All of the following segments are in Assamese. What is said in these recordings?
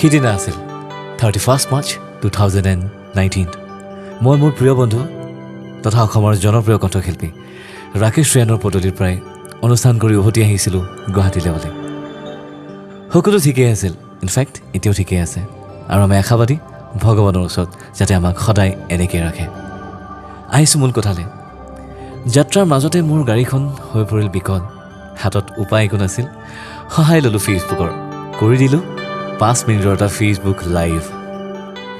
সিদিনা আছিল 31 মাৰ্চ 2019। মই মোৰ প্ৰিয় বন্ধু তথা অসমৰ জনপ্ৰিয় কণ্ঠশিল্পী ৰাকেশ ৰিয়ানৰ পদূলিৰ পৰাই অনুষ্ঠান কৰি উভতি আহিছিলোঁ গুৱাহাটীলৈ বুলি। সকলো ঠিকেই আছিল, ইনফেক্ট এতিয়াও ঠিকেই আছে, আৰু আমি আশাবাদী ভগৱানৰ ওচৰত যাতে আমাক সদায় এনেকৈ ৰাখে। আহিছোঁ মূল কথালৈ। যাত্ৰাৰ মাজতে মোৰ গাড়ীখন হৈ পৰিল বিকল। হাতত উপায় একো নাছিল। সহায় ল'লোঁ ফেচবুকৰ, কৰি দিলোঁ 5 মিনিটৰ এটা ফেচবুক লাইভ।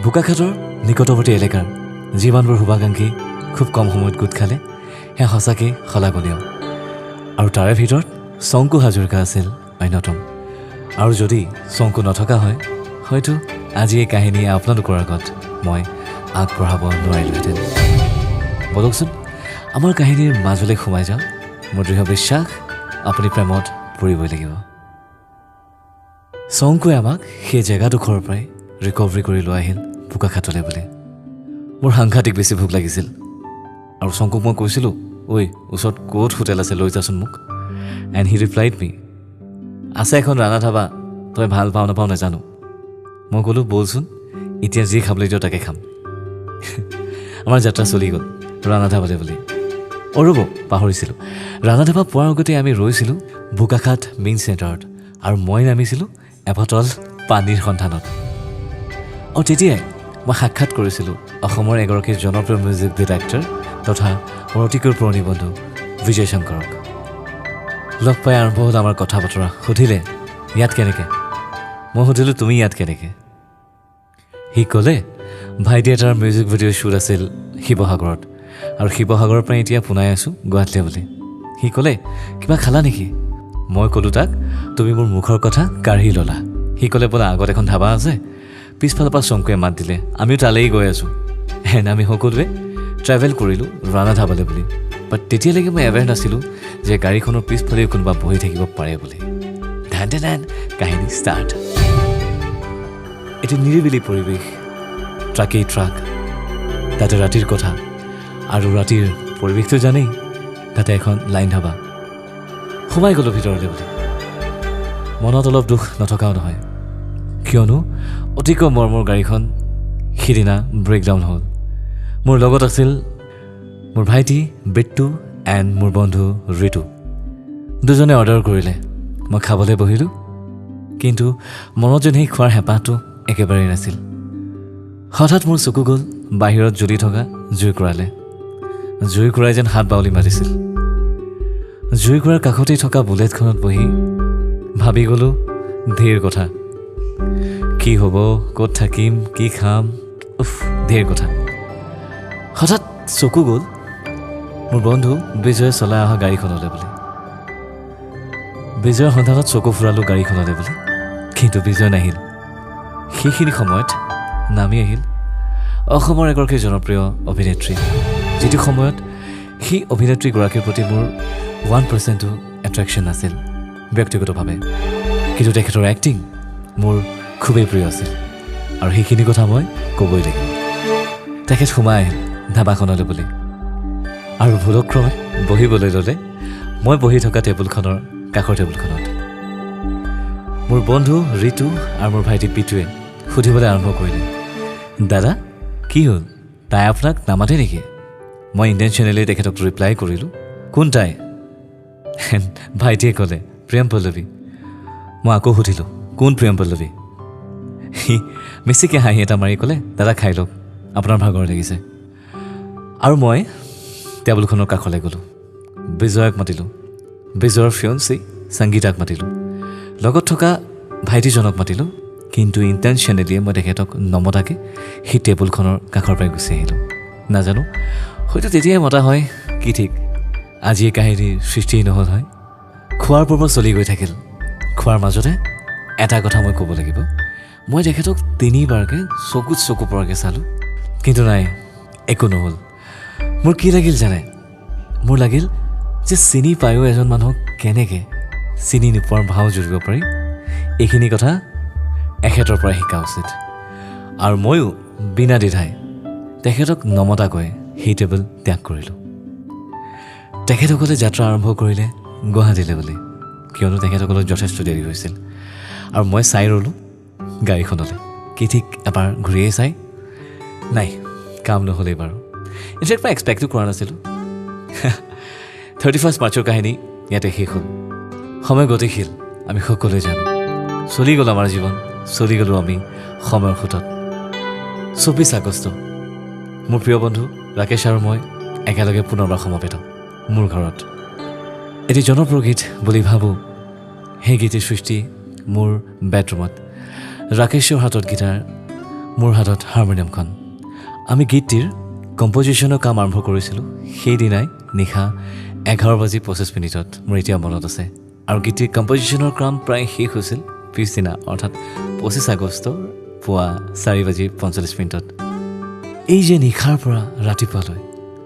বোকাখাটৰ নিকটৱৰ্তী এলেকাৰ যিমানবোৰ শুভাকাংক্ষী খুব কম সময়ত গোট খালে সেয়া সঁচাকৈ শলাগনীয়। আৰু তাৰে ভিতৰত শংকু হাজৰিকা আছিল অন্যতম। আৰু যদি শংকু নথকা হয় হয়তো আজি এই কাহিনী আপোনালোকৰ আগত মই আগবঢ়াব নোৱাৰিলোহেঁতেন। বলকচোন আমাৰ কাহিনীৰ মাজলৈ সোমাই যাওঁ। মোৰ দৃঢ় বিশ্বাস আপুনি প্ৰেমত পৰিবই লাগিব। শংকুৱে আমাক সেই জেগাডোখৰৰ পৰাই ৰিকভাৰী কৰি লৈ আহিল বোকাখাটলৈ বুলি। মোৰ সাংঘাতিক বেছি ভোক লাগিছিল, আৰু শংকুক মই কৈছিলোঁ, ঐ ওচৰত ক'ত হোটেল আছে লৈ যাচোন মোক। এণ্ড হি ৰিপ্লাইড মি, আছে এখন ৰাণা ধাবা, তই ভাল পাওঁ নাপাওঁ নাজানো। মই ক'লোঁ ব'লচোন, এতিয়া যি খাবলৈ দিওঁ তাকে খাম। আমাৰ যাত্ৰা চলি গ'ল ৰাণা ধাবালৈ বুলি। ৰ'ব পাহৰিছিলোঁ, ৰাণা ধাবা পোৱাৰ আগতে আমি ৰৈছিলোঁ বোকাখাট মেইন চেণ্টাৰত, আৰু মই নামিছিলোঁ এবটল পানীৰ সন্ধানত। আৰু তেতিয়াই মই সাক্ষাৎ কৰিছিলোঁ অসমৰ এগৰাকী জনপ্ৰিয় মিউজিক ডিৰেক্টৰ তথা মোৰ অতিকৈ পুৰণি বন্ধু বিজয় শংকৰক। লগ পাই আৰম্ভ হ'ল আমাৰ কথা বতৰা। সুধিলে ইয়াত কেনেকৈ? মই সুধিলোঁ তুমি ইয়াত কেনেকৈ? সি ক'লে ভাইটি এটাৰ মিউজিক ভিডিঅ' শ্বুট আছিল শিৱসাগৰত, আৰু শিৱসাগৰৰ পৰা এতিয়া পোনাই আছোঁ গুৱাহাটীলৈ বুলি। সি ক'লে কিবা খালা নেকি? মই ক'লোঁ তাক তুমি মোৰ মুখৰ কথা কাঢ়ি ল'লা। সি ক'লে বোলে আগত এখন ধাবা আছে, পিছফালৰ পৰা শংকুৱে মাত দিলে, আমিও তালৈয়ে গৈ আছোঁ। এণ্ড আমি সকলোৱে ট্ৰেভেল কৰিলোঁ ৰাণা ধাবালৈ বুলি। বাট তেতিয়ালৈকে মই এৱেৰ নাছিলোঁ যে গাড়ীখনৰ পিছফালেও কোনোবা বহি থাকিব পাৰে বুলি। ধান ধান কাহিনী ষ্টাৰ্ট। এটি নিৰিবিলি পৰিৱেশ, ট্ৰাকেই ট্ৰাক, তাতে ৰাতিৰ কথা, আৰু ৰাতিৰ পৰিৱেশটো জানেই, তাতে এখন লাইন ধাবা। সোমাই গ'লোঁ ভিতৰলৈ বুলি। মনত অলপ দুখ নথকাও নহয়, কিয়নো অতিকৈ মৰমৰ গাড়ীখন সিদিনা ব্ৰেকডাউন হ'ল। মোৰ লগত আছিল মোৰ ভাইটি বিট্টু এণ্ড মোৰ বন্ধু ঋতু। দুজনে অৰ্ডাৰ কৰিলে, মই খাবলৈ বহিলোঁ, কিন্তু মনত যেন সেই খোৱাৰ হেঁপাহটো একেবাৰেই নাছিল। হঠাৎ মোৰ চকু গ'ল বাহিৰত জ্বলি থকা জুইকুৰালে। জুইকুৰাই যেন হাত বাউলি মাতিছিল। জুইকুৰাৰ কাষতেই থকা বুলেটখনত বহি ভাবি গ'লোঁ ধেৰ কথা। কি হ'ব, ক'ত থাকিম, কি খাম, ধেৰ কথা। হঠাৎ চকু গ'ল মোৰ বন্ধু বিজয়ে চলাই অহা গাড়ীখনলৈ বুলি। বিজয়ৰ সন্ধানত চকু ফুৰালোঁ গাড়ীখনলৈ বুলি, কিন্তু বিজয় নাহিল। সেইখিনি সময়ত নামি আহিল অসমৰ এগৰাকী জনপ্ৰিয় অভিনেত্ৰী, যিটো সময়ত সেই অভিনেত্ৰীগৰাকীৰ প্ৰতি মোৰ 1%ও এট্ৰেকশ্যন নাছিল ব্যক্তিগতভাৱে, কিন্তু তেখেতৰ এক্টিং মোৰ খুবেই প্ৰিয় আছিল, আৰু সেইখিনি কথা মই ক'বই লাগিব। তেখেত সোমাই আহিল ধাবাখনলৈ বুলি, আৰু ভুলক্ৰমে বহিবলৈ ল'লে মই বহি থকা টেবুলখনৰ কাষৰ টেবুলখনত। মোৰ বন্ধু ঋতু আৰু মোৰ ভাইটি পিটুৱে সুধিবলৈ আৰম্ভ কৰিলে, দাদা কি হ'ল, তাই আপোনাক নামাতে নেকি? মই ইণ্টেনশ্যনেলি তেখেতক ৰিপ্লাই কৰিলোঁ, কোন তাই? ভাইটিয়ে ক'লে প্ৰিয়ম পল্লৱী। মই আকৌ সুধিলোঁ কোন প্ৰিয়ম পল্লৱী? সি বেছিকৈ হাঁহি এটা মাৰি ক'লে, দাদা খাই লওক, আপোনাৰ ভাগৰ লাগিছে। আৰু মই টেবুলখনৰ কাষলৈ গ'লোঁ। বিজয়ক মাতিলোঁ, বিজয়ৰ ফিয়ঞ্চি সংগীতাক মাতিলোঁ, লগত থকা ভাইটিজনক মাতিলোঁ, কিন্তু ইণ্টেনশ্যনেলিয়ে মই তেখেতক নমতাকৈ সেই টেবুলখনৰ কাষৰ পৰাই গুচি আহিলোঁ। নাজানো, হয়তো তেতিয়াই মতা হয়, কি ঠিক আজি এই কাহিনীৰ সৃষ্টি নহ'ল হয়। খোৱাৰ পৰ্ব চলি গৈ থাকিল। খোৱাৰ মাজতে এটা কথা মই ক'ব লাগিব, মই তেখেতক 3বাৰকৈ চকুত চকু পৰাকৈ চালোঁ, কিন্তু নাই, একো নহ'ল। মোৰ কি লাগিল জানে? মোৰ লাগিল যে চিনি পায়ো এজন মানুহক কেনেকৈ চিনি নোপোৱাৰ ভাও জুৰিব পাৰি, এইখিনি কথা এখেতৰ পৰা শিকা উচিত। আৰু ময়ো বিনা দ্বিধাই তেখেতক নমতাকৈ সেই টেবুল ত্যাগ কৰিলোঁ। তেখেতসকলে যাত্ৰা আৰম্ভ কৰিলে গুৱাহাটীলৈ বুলি, কিয়নো তেখেতসকলৰ যথেষ্ট দেৰি হৈছিল, আৰু মই চাই ৰ'লোঁ গাড়ীখনলৈ কি ঠিক এবাৰ ঘূৰিয়ে চাই নাই কাম নহ'লেই বাৰু ইনফেক্ট মই এক্সপেক্টো কৰা নাছিলোঁ 31 মাৰ্চৰ কাহিনী ইয়াতে শেষ হ'ল সময় গতিশীল আমি সকলোৱে জানো চলি গ'ল আমাৰ জীৱন চলি গ'লোঁ আমি সময়ৰ সোঁতত 24 আগষ্ট মোৰ প্ৰিয় বন্ধু ৰাকেশ আৰু মই একেলগে পুনৰবাৰ সমবেত মোৰ ঘৰত এটি জনপ্ৰিয় গীত বুলি ভাবোঁ সেই গীতিৰ সৃষ্টি মোৰ বেডৰুমত ৰাকেশৰ হাতত গীটাৰ মোৰ হাতত হাৰমনিয়ামখন আমি গীতটিৰ কম্পজিশ্যনৰ কাম আৰম্ভ কৰিছিলোঁ সেইদিনাই নিশা 11:25 মোৰ এতিয়া মনত আছে আৰু গীতটিৰ কম্পজিশ্যনৰ কাম প্ৰায় শেষ হৈছিল পিছদিনা অৰ্থাৎ 25 আগষ্টৰ পুৱা 4:45 এই যে নিশাৰ পৰা ৰাতিপুৱালৈ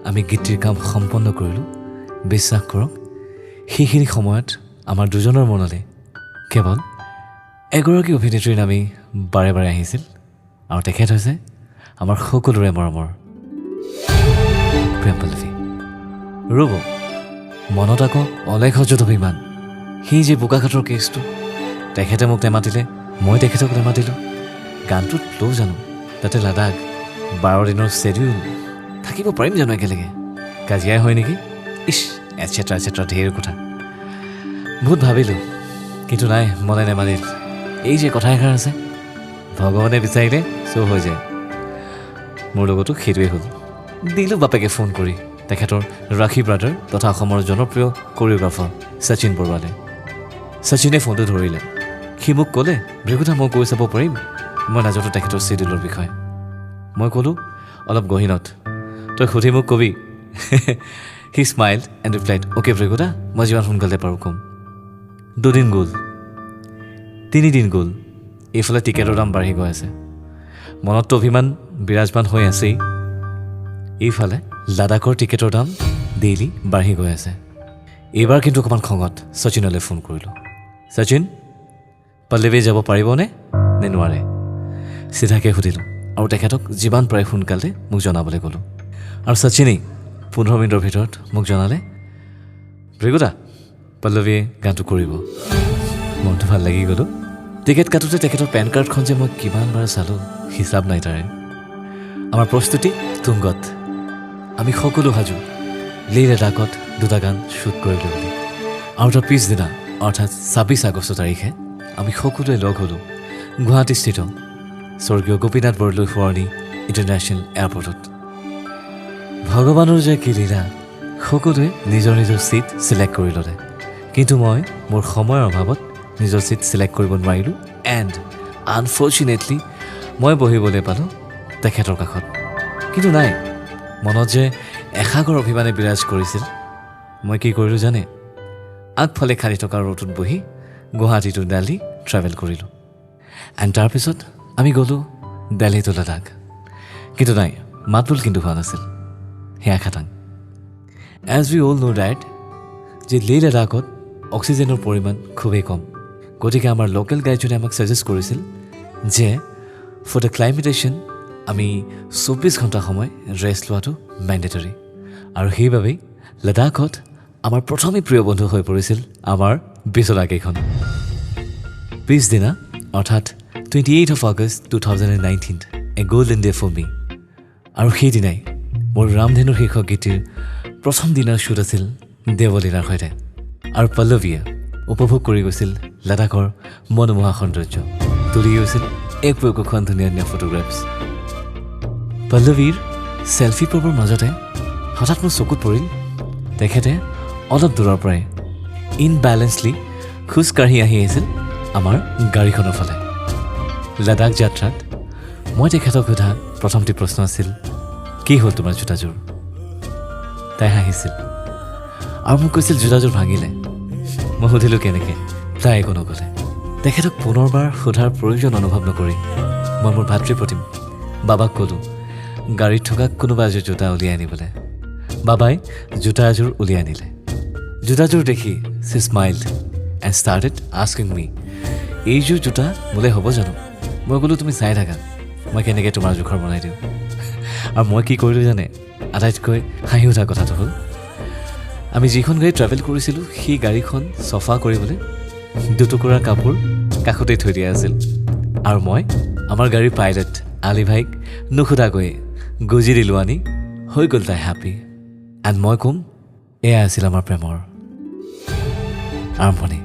আমি গীতটিৰ কাম সম্পন্ন কৰিলোঁ বিশ্বাস কৰক সেইখিনি সময়ত আমাৰ দুজনৰ মনলৈ কেৱল এগৰাকী অভিনেত্ৰীৰ নামেই বাৰে বাৰে আহিছিল আৰু তেখেত হৈছে আমাৰ সকলোৰে মৰমৰ প্ৰেম পল্লৱী ৰ'ব মনত আকৌ অলেখ অযুত অভিমান সেই যে বোকাখাটৰ কেছটো তেখেতে মোক নেমাতিলে মই তেখেতক নেমাতিলোঁ গানটোত লওঁ জানো তাতে লাডাখ 12 দিনৰ শ্বেডিউল থাকিব পাৰিম জানো একেলগে কাজিয়াই হয় নেকি ইছ এটচেট্ৰা এটচেট্ৰা ঢেৰ কথা বহুত ভাবিলোঁ কিন্তু নাই মনে নেমানিল এই যে কথা এষাৰ আছে ভগৱানে বিচাৰিলে চব হৈ যায় মোৰ লগতো সেইটোৱে হ'ল দিলোঁ বাপেকে ফোন কৰি তেখেতৰ ৰাখী ব্ৰাদাৰ তথা অসমৰ জনপ্ৰিয় কৰিঅ'গ্ৰাফাৰ শচীন বৰুৱালে শচীনে ফোনটো ধৰিলে সি মোক ক'লে ভৃগুদা মই কৈ চাব পাৰিম মই নাজানো তেখেতৰ শ্বেডিউলৰ বিষয়ে মই ক'লোঁ অলপ গহীনত তই সুধি মোক কবি হি স্মাইল্ড এণ্ড ৰিপ্লাইড অ'কে ভৃগুদা মই যিমান সোনকালে পাৰোঁ ক'ম 2 দিন গ'ল 3 দিন গ'ল এইফালে টিকেটৰ দাম বাঢ়ি গৈ আছে মনততো অভিমান বিৰাজমান হৈ আছেই এইফালে লাডাখৰ টিকেটৰ দাম ডেইলি বাঢ়ি গৈ আছে এইবাৰ কিন্তু অকণমান খঙত শচীনলৈ ফোন কৰিলোঁ শচীন পল্লৱী যাব পাৰিবনে নে নোৱাৰে চিধাকৈ সুধিলোঁ আৰু তেখেতক যিমান পাৰে সোনকালে মোক জনাবলৈ ক'লোঁ আৰু শচীনেই 15 মিনিটৰ ভিতৰত মোক জনালে ভৃগুদা পল্লৱীয়ে গানটো কৰিব মনটো ভাল লাগি গ'লোঁ টিকেট কাটোতে তেখেতৰ পেন কাৰ্ডখন যে মই কিমানবাৰ চালোঁ হিচাপ নাই তাৰে আমাৰ প্ৰস্তুতি তুংগত আমি সকলো সাজু লেহ লাডাখত 2টা গান শ্বুট কৰিলোঁ বুলি আৰু তাৰ পিছদিনা অৰ্থাৎ 26 আগষ্ট তাৰিখে আমি সকলোৱে লগ হ'লোঁ গুৱাহাটীস্থিত স্বৰ্গীয় গোপীনাথ বৰদলৈ শুৱনি ইণ্টাৰনেশ্যনেল এয়াৰপৰ্টত ভগৱানৰ যে কি লীলা সকলোৱে নিজৰ নিজৰ ছিট ছিলেক্ট কৰি ল'লে কিন্তু মই মোৰ সময়ৰ অভাৱত নিজৰ ছিট ছিলেক্ট কৰিব নোৱাৰিলোঁ এণ্ড আনফৰ্চুনেটলি মই বহিবলৈ পালোঁ তেখেতৰ কাষত কিন্তু নাই মনত যে এসাগৰ অভিমানে বিৰাজ কৰিছিল মই কি কৰিলোঁ জানে আগফালে খালি থকা ৰ'টোত বহি গুৱাহাটী টু দিল্লী ট্ৰেভেল কৰিলোঁ এণ্ড তাৰপিছত আমি গ'লোঁ দিল্লী টু লাডাখ কিন্তু নাই মাতবোল কিন্তু হোৱা নাছিল সেয়া খাটাং as we all know' that যে লেহ লাডাখত অক্সিজেনৰ পৰিমাণ খুবেই কম গতিকে আমাৰ লোকেল গাইডজনে আমাক ছাজেষ্ট কৰিছিল যে ফৰ দ্য ক্লাইমেটেশ্যন আমি 24 ঘণ্টা সময় ৰেষ্ট লোৱাটো মেণ্ডেটৰী আৰু সেইবাবেই লাডাখত আমাৰ প্ৰথমেই প্ৰিয় বন্ধু হৈ পৰিছিল আমাৰ বিচনাকেইখন পিছদিনা অৰ্থাৎ 28 আগষ্ট 2019 এ গ'ল্ডেন ডে ফৰ মি আৰু সেইদিনাই মোৰ ৰামধেনুৰ শীৰ্ষক গীতিৰ প্ৰথম দিনাৰ শ্বুট আছিল দেৱলীনাৰ সৈতে আৰু পল্লৱীয়ে উপভোগ কৰি গৈছিল লাডাখৰ মনোমোহা সৌন্দৰ্য তুলি গৈছিল এক একোখন ধুনীয়া ধুনীয়া ফটোগ্ৰাফছ পল্লৱীৰ ছেলফি পৰ্বৰ মাজতে হঠাৎ মোৰ চকুত পৰিল তেখেতে অলপ দূৰৰ পৰাই ইনবেলেঞ্চলি খোজকাঢ়ি আহি আহিছিল আমাৰ গাড়ীখনৰ ফালে লাডাখ যাত্ৰাত মই তেখেতক সোধা প্ৰথমটি প্ৰশ্ন আছিল কি হ'ল তোমাৰ জোতাযোৰ তাই হাঁহিছিল আৰু মোক কৈছিল জোতাযোৰ ভাঙিলে মই সুধিলোঁ কেনেকৈ তাই একো নক'লে তেখেতক পুনৰবাৰ সোধাৰ প্ৰয়োজন অনুভৱ নকৰি মই মোৰ ভাতৃপ্ৰতিম বাবাক ক'লোঁ গাড়ীত থকা কোনোবা এযোৰ জোতা উলিয়াই আনিবলৈ বাবাই জোতা এযোৰ উলিয়াই আনিলে জোতাযোৰ দেখি she smiled and started asking me এইযোৰ জোতা মোলৈ হ'ব জানো মই ক'লোঁ তুমি চাই থাকা মই কেনেকৈ তোমাৰ জোখৰ বনাই দিওঁ আৰু মই কি কৰিলোঁ জানে আটাইতকৈ হাঁহি উঠা কথাটো হ'ল আমি যিখন গাড়ী ট্ৰেভেল কৰিছিলোঁ সেই গাড়ীখন চফা কৰিবলৈ দুটুকুৰা কাপোৰ কাষতেই থৈ দিয়া আছিল আৰু মই আমাৰ গাড়ীৰ পাইলট আলি ভাইক নুসুধাকৈ গুজি দিলোঁ আনি হৈ গ'ল তাই হেপী এণ্ড মই ক'ম এয়া আছিল আমাৰ প্ৰেমৰ আৰম্ভণি